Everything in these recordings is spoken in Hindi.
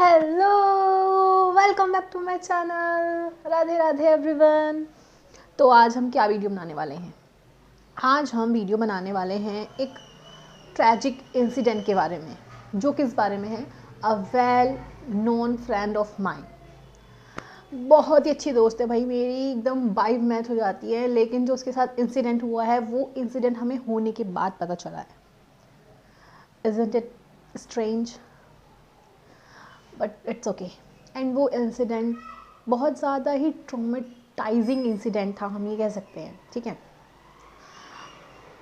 Hello, welcome back to my channel. Radhe Radhe everyone. तो आज हम क्या वीडियो बनाने वाले हैं? आज हम वीडियो बनाने वाले हैं एक ट्रैजिक इंसिडेंट के बारे में। जो किस बारे में है? A well known friend of mine. बहुत ही अच्छी दोस्त है भाई मेरी, एकदम वाइब मैच हो जाती है। लेकिन जो उसके साथ इंसिडेंट हुआ है वो इंसिडेंट हमें होने के बाद पता चला है। Isn't it strange? But it's okay. And वो इंसिडेंट बहुत ज़्यादा ही ट्रॉमेटाइजिंग इंसिडेंट था, हम ये कह सकते हैं। ठीक है,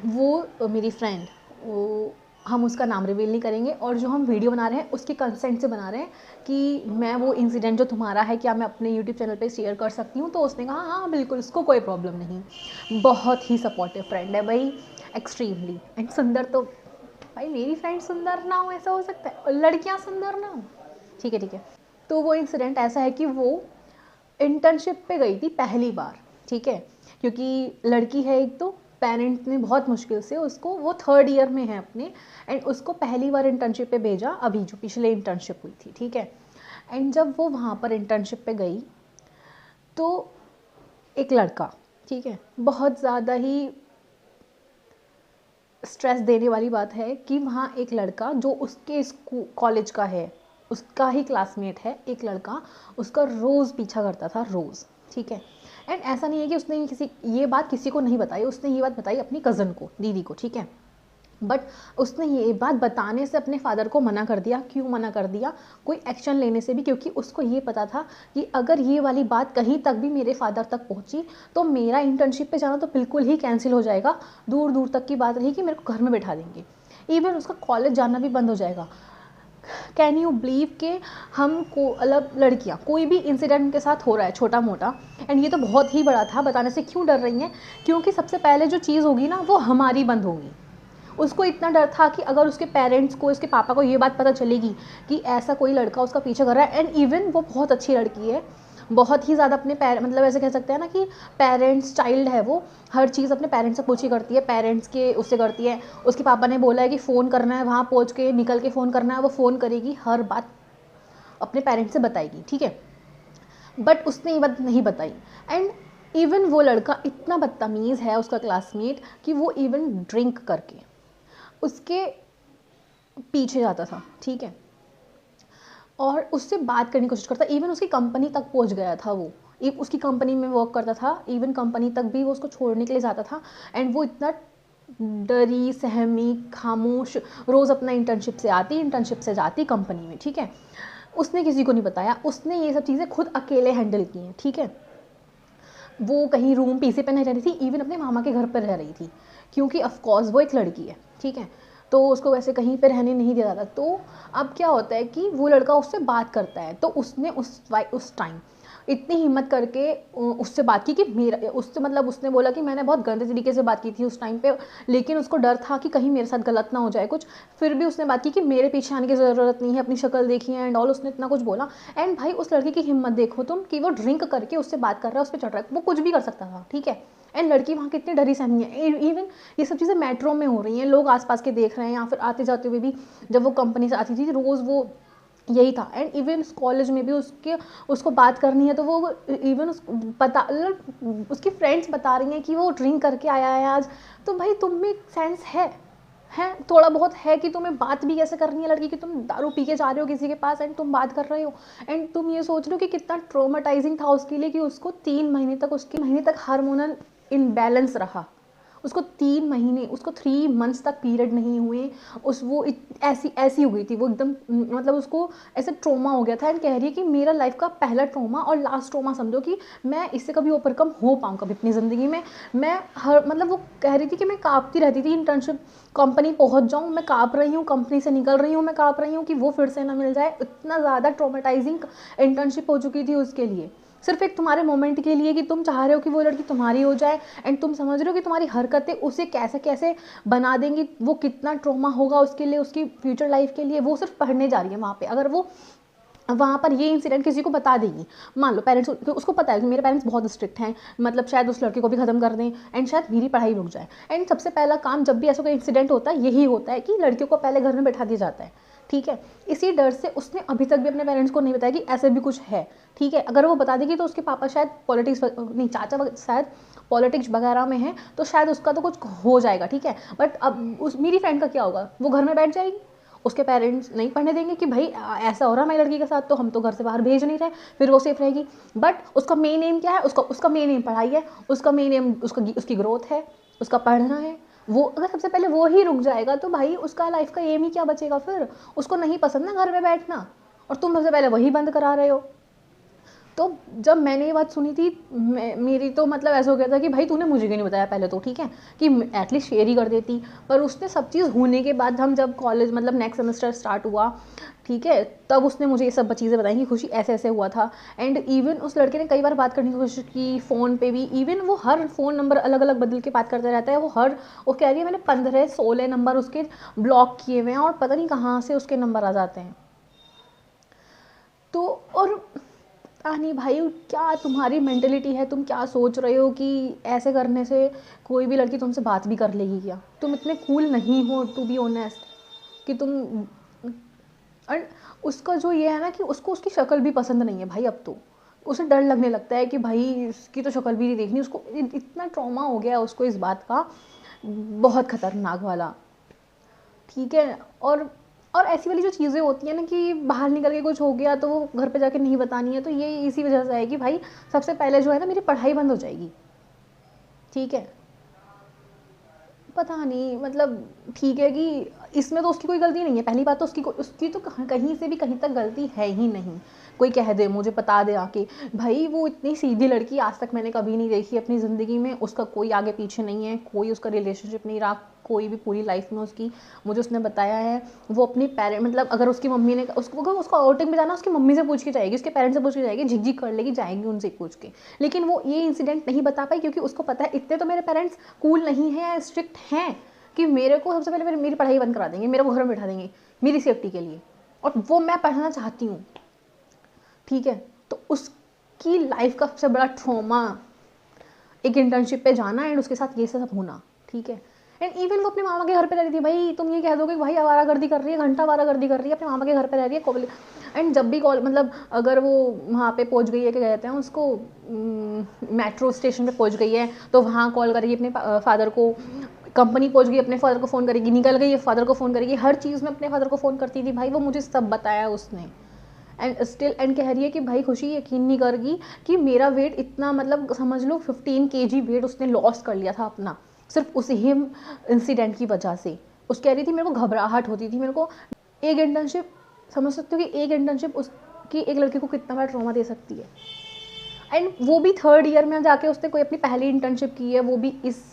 वो मेरी फ्रेंड, वो हम उसका नाम रिवील नहीं करेंगे, और जो हम वीडियो बना रहे हैं उसके कंसेंट से बना रहे हैं कि मैं वो इंसिडेंट जो तुम्हारा है क्या मैं अपने यूट्यूब चैनल पे शेयर कर सकती हूँ। तो उसने कहा हाँ बिल्कुल, उसको कोई प्रॉब्लम नहीं। बहुत ही सपोर्टिव फ्रेंड है भाई, एक्सट्रीमली। एंड सुंदर तो भाई, मेरी फ्रेंड सुंदर ना हो ऐसा हो सकता है? और लड़कियाँ सुंदर ना हो? ठीक है ठीक है। तो वो इंसिडेंट ऐसा है कि वो इंटर्नशिप पे गई थी पहली बार। ठीक है, क्योंकि लड़की है एक, तो पेरेंट्स ने बहुत मुश्किल से उसको, वो थर्ड ईयर में है अपने, एंड उसको पहली बार इंटर्नशिप पे भेजा, अभी जो पिछले इंटर्नशिप हुई थी। ठीक है, एंड जब वो वहाँ पर इंटर्नशिप पे गई तो एक लड़का, ठीक है, बहुत ज़्यादा ही स्ट्रेस देने वाली बात है कि वहाँ एक लड़का जो उसके कॉलेज का है, उसका ही क्लासमेट है, एक लड़का उसका रोज़ पीछा करता था, रोज़। ठीक है, एंड ऐसा नहीं है कि उसने ये बात किसी को नहीं बताई, उसने ये बात बताई अपनी कज़न को, दीदी को। ठीक है, बट उसने ये बात बताने से अपने फादर को मना कर दिया। क्यों मना कर दिया? कोई एक्शन लेने से भी, क्योंकि उसको ये पता था कि अगर ये वाली बात कहीं तक भी मेरे फादर तक पहुंची तो मेरा इंटर्नशिप पे जाना तो बिल्कुल ही कैंसिल हो जाएगा। दूर दूर तक की बात रही कि मेरे को घर में बैठा देंगे, इवन उसका कॉलेज जाना भी बंद हो जाएगा। कैन यू बिलीव के हम को मतलब लड़कियाँ कोई भी इंसिडेंट उनके साथ हो रहा है छोटा मोटा, एंड ये तो बहुत ही बड़ा था, बताने से क्यों डर रही हैं? क्योंकि सबसे पहले जो चीज़ होगी ना वो हमारी बंद होगी। उसको इतना डर था कि अगर उसके पेरेंट्स को, उसके पापा को ये बात पता चलेगी कि ऐसा कोई लड़का उसका पीछे कर रहा है, एंड इवन वो बहुत अच्छी लड़की है, बहुत ही ज़्यादा अपने मतलब ऐसे कह सकते हैं ना कि पेरेंट्स चाइल्ड है वो, हर चीज़ अपने पेरेंट्स से पूछी करती है, पेरेंट्स के उससे करती है। उसके पापा ने बोला है कि फ़ोन करना है, वहाँ पहुँच के निकल के फ़ोन करना है, वो फ़ोन करेगी, हर बात अपने पेरेंट्स से बताएगी। ठीक है, बट उसने ये बात नहीं बताई। एंड इवन वो लड़का इतना बदतमीज़ है, उसका क्लासमेट, कि वो इवन ड्रिंक करके उसके पीछे जाता था। ठीक है, और उससे बात करने की कोशिश करता, इवन उसकी कंपनी तक पहुंच गया था वो, उसकी कंपनी में वर्क करता था, इवन कंपनी तक भी वो उसको छोड़ने के लिए जाता था। एंड वो इतना डरी सहमी खामोश रोज़ अपना इंटर्नशिप से आती, इंटर्नशिप से जाती कंपनी में। ठीक है, उसने किसी को नहीं बताया, उसने ये सब चीज़ें खुद अकेले हैंडल की हैं। ठीक है, वो कहीं रूम पीछे पे नहीं रह रही थी, इवन अपने मामा के घर पर रह रही थी, क्योंकि ऑफकोर्स वो एक लड़की है। ठीक है, तो उसको वैसे कहीं पे रहने नहीं दिया जाता। तो अब क्या होता है कि वो लड़का उससे बात करता है, तो उसने उस टाइम इतनी हिम्मत करके उससे बात की कि मेरा उससे मतलब उसने बोला कि मैंने बहुत गंदे तरीके से बात की थी उस टाइम पे, लेकिन उसको डर था कि कहीं मेरे साथ गलत ना हो जाए कुछ। फिर भी उसने बात की कि मेरे पीछे आने की ज़रूरत नहीं है, अपनी शक्ल देखी है एंड ऑल, उसने इतना कुछ बोला। एंड भाई उस लड़की की हिम्मत देखो तुम, कि वो ड्रिंक करके उससे बात कर रहा है, उस पर चढ़ रहा है, वो कुछ भी कर सकता था। ठीक है, एंड लड़की वहाँ कितनी डरी सहमी है। इवन ये सब चीज़ें मेट्रो में हो रही हैं, लोग आसपास के देख रहे हैं, या फिर आते जाते हुए भी जब वो कंपनी से आती थी रोज़ वो यही था। एंड इवन उस कॉलेज में भी उसको बात करनी है तो वो इवन उसकी फ्रेंड्स बता रही हैं कि वो ड्रिंक करके आया है आज। तो भाई तुम में सेंस है थोड़ा बहुत है कि तुम्हें बात भी कैसे करनी है लड़की की। तुम दारू पी के जा रहे हो किसी के पास एंड तुम बात कर रहे हो, एंड तुम ये सोच रहे हो कि कितना ट्रोमाटाइजिंग था उसके लिए कि उसको 3 महीने तक, उसके महीने तक हार्मोनल इनबैलेंस रहा। उसको 3 महीने, उसको 3 मंथ्स तक पीरियड नहीं हुए। वो ऐसी ऐसी हो गई थी वो एकदम, मतलब उसको ऐसे ट्रोमा हो गया था। एंड कह रही है कि मेरा लाइफ का पहला ट्रोमा और लास्ट ट्रोमा समझो, कि मैं इससे कभी ओवरकम हो पाऊँ कभी अपनी ज़िंदगी में। मैं हर मतलब वो कह रही थी कि मैं काँपती रहती थी, इंटर्नशिप कंपनी पहुँच जाऊँ मैं काँप रही हूँ, कंपनी से निकल रही हूँ मैं काँप रही हूँ कि वो फिर से ना मिल जाए। इतना ज़्यादा ट्रोमेटाइजिंग इंटर्नशिप हो चुकी थी उसके लिए, सिर्फ एक तुम्हारे मोमेंट के लिए, कि तुम चाह रहे हो कि वो लड़की तुम्हारी हो जाए, एंड तुम समझ रहे हो कि तुम्हारी हरकतें उसे कैसे कैसे बना देंगी, वो कितना ट्रॉमा होगा उसके लिए, उसकी फ्यूचर लाइफ के लिए। वो सिर्फ पढ़ने जा रही है वहाँ पे, अगर वो वहाँ पर ये इंसिडेंट किसी को बता देगी, मान लो पेरेंट्स, उसको पता है कि मेरे पेरेंट्स बहुत स्ट्रिक्ट हैं, मतलब शायद उस लड़के को भी ख़त्म कर दें एंड शायद मेरी पढ़ाई रुक जाए। एंड सबसे पहला काम जब भी ऐसा कोई इंसिडेंट होता है यही होता है कि लड़कियों को पहले घर में बैठा दिया जाता है। ठीक है। इसी डर से उसने अभी तक भी अपने पेरेंट्स को नहीं बताया कि ऐसे भी कुछ है, ठीक है। अगर वो बता देगी तो उसके पापा शायद पॉलिटिक्स नहीं, चाचा शायद पॉलिटिक्स वगैरह में है, तो शायद उसका तो कुछ हो जाएगा, ठीक है। बट अब उस मेरी फ्रेंड का क्या होगा, वो घर में बैठ जाएगी, उसके पेरेंट्स नहीं पढ़ने देंगे कि भाई ऐसा हो रहा है मेरी लड़की के साथ, तो हम तो घर से बाहर भेज नहीं रहे, फिर वो सेफ रहेगी। बट उसका मेन एम क्या है, उसका मेन एम पढ़ाई है, उसका मेन एम उसकी ग्रोथ है, उसका पढ़ना है। वो अगर सबसे पहले वो ही रुक जाएगा तो भाई उसका लाइफ का एम ही क्या बचेगा फिर। उसको नहीं पसंद ना घर में बैठना, और तुम सबसे पहले वही बंद करा रहे हो। तो जब मैंने ये बात सुनी थी, मेरी तो मतलब ऐसा हो गया था कि भाई तूने मुझे क्यों नहीं बताया पहले, तो ठीक है कि एटलीस्ट शेयर ही कर देती। पर उसने सब चीज़ होने के बाद, हम जब कॉलेज मतलब नेक्स्ट सेमेस्टर स्टार्ट हुआ, ठीक है, तब उसने मुझे ये सब चीज़ें बताई कि खुशी ऐसे ऐसे हुआ था। एंड इवन उस लड़के ने कई बार बात करने की कोशिश की फ़ोन पे भी, इवन वो हर फ़ोन नंबर अलग अलग बदल के बात करता रहता है। वो कह रही है मैंने 15-16 नंबर उसके ब्लॉक किए हुए हैं, और पता नहीं कहाँ से उसके नंबर आ जाते हैं। तो और नहीं भाई, क्या तुम्हारी मेंटेलिटी है, तुम क्या सोच रहे हो कि ऐसे करने से कोई भी लड़की तुमसे बात भी कर लेगी क्या? तुम इतने कूल नहीं हो टू बी ऑनेस्ट कि तुम। और उसका जो ये है ना कि उसको उसकी शक्ल भी पसंद नहीं है भाई। अब तो उसे डर लगने लगता है कि भाई इसकी तो शक्ल भी नहीं देखनी। उसको इतना ट्रॉमा हो गया है उसको इस बात का, बहुत खतरनाक वाला, ठीक है। और ऐसी वाली जो चीज़ें होती हैं ना कि बाहर निकल के कुछ हो गया तो वो घर पे जाके नहीं बतानी है, तो ये इसी वजह से है कि भाई सबसे पहले जो है ना मेरी पढ़ाई बंद हो जाएगी, ठीक है। पता नहीं मतलब, ठीक है कि इसमें तो उसकी कोई गलती नहीं है। पहली बात तो उसकी तो कहीं से भी कहीं तक गलती है ही नहीं। कोई कह दे, मुझे बता दे आके, भाई वो इतनी सीधी लड़की आज तक मैंने कभी नहीं देखी अपनी ज़िंदगी में। उसका कोई आगे पीछे नहीं है, कोई उसका रिलेशनशिप नहीं रहा, कोई भी पूरी लाइफ में उसकी। मुझे उसने बताया है वो अपनी पेरेंट मतलब अगर उसकी मम्मी ने उसको आउटिंग में जाना, उसकी मम्मी से पूछ के जाएगी, उसके पेरेंट्स से पूछ के जाएगी, झिकझिक कर लेगी, जाएगी उनसे पूछ के। लेकिन वो ये इंसिडेंट नहीं बता पाई क्योंकि उसको पता है इतने तो मेरे पेरेंट्स कूल नहीं है या स्ट्रिक्ट हैं कि मेरे को सबसे पहले मेरी पढ़ाई बंद करा देंगे, मेरे को घर में बैठा देंगे मेरी सेफ्टी के लिए, और वो मैं पढ़ना चाहती हूँ, ठीक है। तो उसकी लाइफ का सबसे बड़ा ट्रॉमा एक इंटर्नशिप पे जाना एंड उसके साथ ये सब होना, ठीक है। एंड इवन वो अपने मामा के घर पे रहती थी। भाई तुम ये कह दोगे कि भाई आवारागर्दी कर रही है, घंटा आवारागर्दी कर रही है, अपने मामा के घर पे रह रही है कॉलेज। एंड जब भी कॉल मतलब अगर वो वहाँ पे पहुँच गई है, क्या कहते हैं उसको, मेट्रो स्टेशन पे पहुँच गई है, तो वहाँ कॉल करेगी अपने फादर को। कंपनी पहुँच गई, अपने फादर को फ़ोन करेगी, निकल गई फादर को फ़ोन करेगी, हर चीज़ में अपने फादर को फ़ोन करती थी। भाई वो मुझे सब बताया उसने। एंड स्टिल एंड कह रही है कि भाई खुशी यकीन नहीं करेगी कि मेरा वेट इतना मतलब समझ लो 15 kg वेट उसने लॉस कर लिया था अपना, सिर्फ उसी ही इंसिडेंट की वजह से। उस कह रही थी मेरे को घबराहट होती थी, मेरे को एक इंटर्नशिप, समझ सकते हो कि एक इंटर्नशिप उसकी एक लड़की को कितना बड़ा ट्रॉमा दे सकती है। एंड वो भी 3rd ईयर में जाके उसने कोई अपनी पहली इंटर्नशिप की है, वो भी इस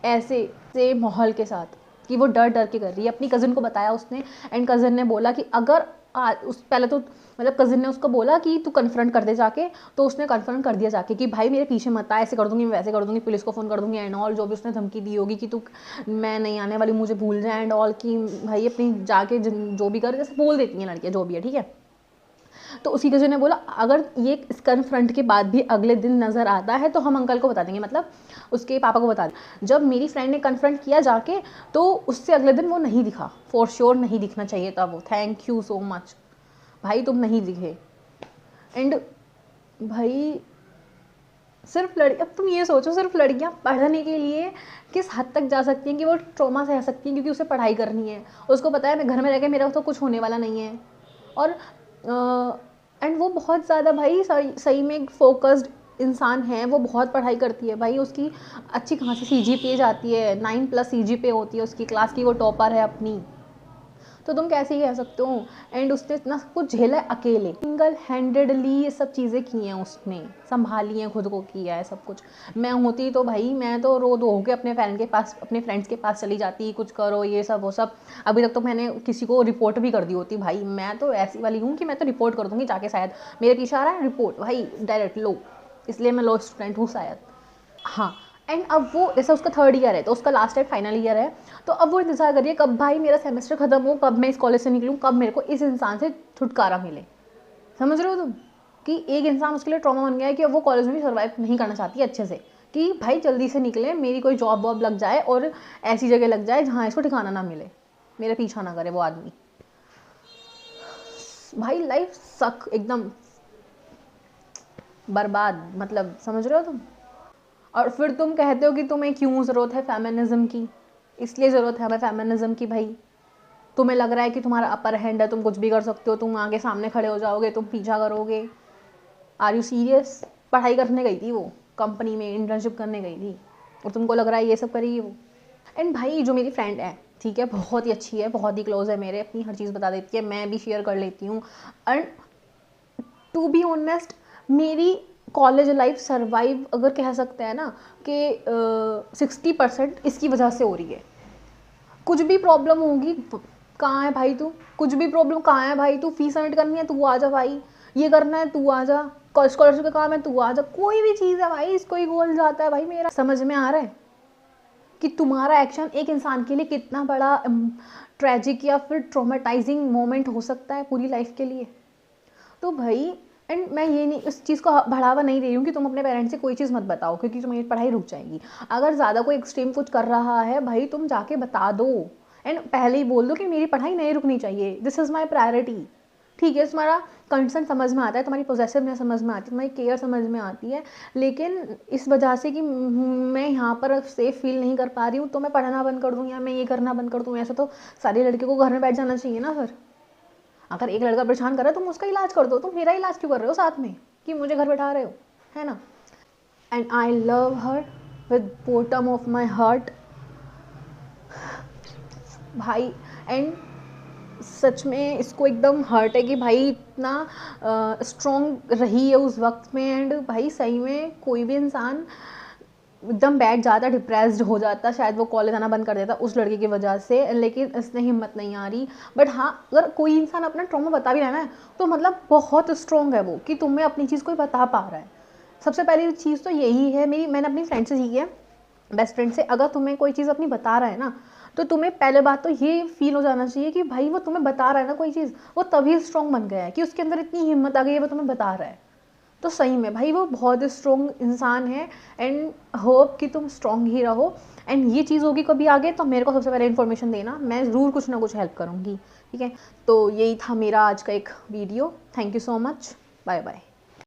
ऐसे से माहौल के साथ कि वो डर डर के कर रही है। अपनी कज़न को बताया उसने, एंड कज़न ने बोला कि अगर उस पहले तो मतलब कज़न ने उसको बोला कि तू कन्फ्रंट कर दे जाके, तो उसने कन्फ्रंट कर दिया जाके कि भाई मेरे पीछे मत आ, ऐसे कर दूंगी, मैं वैसे कर दूंगी, पुलिस को फ़ोन कर दूंगी एंड ऑल, जो भी उसने धमकी दी होगी कि तू मैं नहीं आने वाली, मुझे भूल जाए एंड ऑल, कि भाई अपनी जाके जो भी कर, जैसे बोल देती हैं लड़कियाँ जो भी है, ठीक है। तो उसी कज़न ने बोला अगर ये इस कन्फ्रंट के बाद भी अगले दिन नज़र आता है तो हम अंकल को बता देंगे, मतलब उसके पापा को बता दें। जब मेरी फ्रेंड ने कन्फ्रंट किया जाके तो उससे अगले दिन वो नहीं दिखा, फॉर श्योर नहीं दिखना चाहिए था वो। थैंक यू सो मच भाई, तुम नहीं दिखे। एंड भाई सिर्फ अब तुम ये सोचो, सिर्फ लड़कियां पढ़ने के लिए किस हद तक जा सकती हैं कि वो ट्रॉमा सह सकती हैं, क्योंकि उसे पढ़ाई करनी है। उसको पता है मैं घर में रह के मेरा तो कुछ होने वाला नहीं है। और एंड वो बहुत ज़्यादा भाई सही में फोकस्ड इंसान है, वो बहुत पढ़ाई करती है भाई। उसकी अच्छी खासी CGPA जाती है, 9+ CGPA होती है उसकी क्लास की, वो टॉपर है अपनी। तो तुम कैसे ही कह सकते हो। एंड उसने इतना सब कुछ झेला है अकेले, सिंगल हैंडेडली ये सब चीज़ें की हैं उसने, संभाली हैं, खुद को किया है सब कुछ। मैं होती तो भाई मैं तो रो धो के अपने फ्रेंड्स के पास चली जाती, कुछ करो ये सब वो सब। अभी तक तो मैंने किसी को रिपोर्ट भी कर दी होती भाई। मैं तो ऐसी वाली हूँ कि मैं तो रिपोर्ट कर दूँगी जाके, शायद मेरे पीछे आ रहा है रिपोर्ट भाई डायरेक्ट लो, इसलिए मैं लॉ स्टूडेंट हूँ शायद। हाँ। एंड अब वो जैसे उसका 3rd ईयर है तो उसका लास्ट टाइम फाइनल ईयर है, तो अब वो इंतज़ार करिए कब भाई मेरा सेमेस्टर ख़त्म हो, कब मैं इस कॉलेज से निकलूँ, कब मेरे को इस इंसान से छुटकारा मिले। समझ रहे हो तुम कि एक इंसान उसके लिए ट्रॉमा बन गया है कि अब वो कॉलेज में भी सर्वाइव नहीं करना चाहती अच्छे से, कि भाई जल्दी से निकले, मेरी कोई जॉब वॉब लग जाए और ऐसी जगह लग जाए जहाँ इसको ठिकाना ना मिले, मेरा पीछा ना करे वो आदमी। भाई लाइफ सक एकदम बर्बाद, मतलब समझ रहे हो तुम। और फिर तुम कहते हो कि तुम्हें क्यों ज़रूरत है फेमिनिज्म की, इसलिए ज़रूरत है हमें फेमिनिज्म की भाई, तुम्हें लग रहा है कि तुम्हारा अपर हैंड है, तुम कुछ भी कर सकते हो, तुम आगे सामने खड़े हो जाओगे, तुम पीछा करोगे। Are you serious? पढ़ाई करने गई थी वो, कंपनी में इंटर्नशिप करने गई थी, और तुमको लग रहा है ये सब करेगी वो। एंड भाई जो मेरी फ्रेंड है, ठीक है, बहुत ही अच्छी है, बहुत ही क्लोज है मेरे, अपनी हर चीज़ बता देती है, मैं भी शेयर कर लेती हूँ। एंड टू बी ऑनेस्ट, मेरी कॉलेज लाइफ सर्वाइव अगर कह सकते हैं ना कि 60% इसकी वजह से हो रही है। कुछ भी प्रॉब्लम होगी, कहाँ है भाई तू, कुछ भी प्रॉब्लम कहाँ है भाई तू, फीस सबमिट करनी है तू आ जा भाई, ये करना है तू आ जा, स्कॉलरशिप का काम है तू आ जा, कोई भी चीज़ है भाई, इसको ही गोल जाता है भाई मेरा। समझ में आ रहा है कि तुम्हारा एक्शन एक इंसान के लिए कितना बड़ा ट्रेजिक या फिर ट्रॉमेटाइजिंग मोमेंट हो सकता है पूरी लाइफ के लिए। तो भाई, एंड मैं ये नहीं, इस चीज़ को बढ़ावा नहीं दे रही हूँ कि तुम अपने पेरेंट्स से कोई चीज़ मत बताओ, क्योंकि तुम्हारी पढ़ाई रुक जाएगी। अगर ज़्यादा कोई एक्सट्रीम कुछ कर रहा है भाई, तुम जाके बता दो, एंड पहले ही बोल दो कि मेरी पढ़ाई नहीं रुकनी चाहिए, दिस इज़ माई प्रायोरिटी। ठीक है, तुम्हारा कंसर्न समझ में आता है, तुम्हारी पोजेसिवनेस समझ में आती है, तुम्हारी केयर समझ में आती है, लेकिन इस वजह से कि मैं यहाँ पर सेफ फील नहीं कर पा रही हूँ तो मैं पढ़ना बंद कर दूँ या मैं ये करना बंद कर दूँ, ऐसा तो सारे लड़के को घर में बैठ जाना चाहिए ना। फिर अगर एक लड़का परेशान कर रहा है तुम उसका इलाज कर दो, तुम मेरा इलाज क्यों कर रहे हो साथ में कि मुझे घर बैठा रहे हो, है ना। And I love her with bottom of my heart भाई। एंड सच में इसको एकदम हर्ट है कि भाई इतना स्ट्रॉन्ग रही है उस वक्त में। एंड भाई सही में कोई भी इंसान एकदम बैठ जाता, डिप्रेस्ड हो जाता, शायद वो कॉलेज आना बंद कर देता उस लड़के की वजह से, लेकिन इसने हिम्मत नहीं आ रही। बट हाँ, अगर कोई इंसान अपना ट्रॉमा बता भी रहा है ना, तो मतलब बहुत स्ट्रॉन्ग है वो कि तुम्हें अपनी चीज़ कोई बता पा रहा है। सबसे पहली चीज़ तो यही है, मैंने अपनी फ्रेंड से सीखी है, बेस्ट फ्रेंड से, अगर तुम्हें कोई चीज़ अपनी बता रहा है ना, तो तुम्हें पहले बात तो ये फील हो जाना चाहिए कि भाई वो तुम्हें बता रहा है ना कोई चीज़, वो तभी स्ट्रॉन्ग बन गया है कि उसके अंदर इतनी हिम्मत आ गई है, वो तुम्हें बता रहा है। तो सही में भाई वो बहुत स्ट्रॉन्ग इंसान है। एंड होप कि तुम स्ट्रॉन्ग ही रहो। एंड ये चीज़ होगी कभी आगे तो मेरे को सबसे पहले इन्फॉर्मेशन देना, मैं ज़रूर कुछ ना कुछ हेल्प करूँगी। ठीक है, तो यही था मेरा आज का एक video. Thank you so much, bye bye.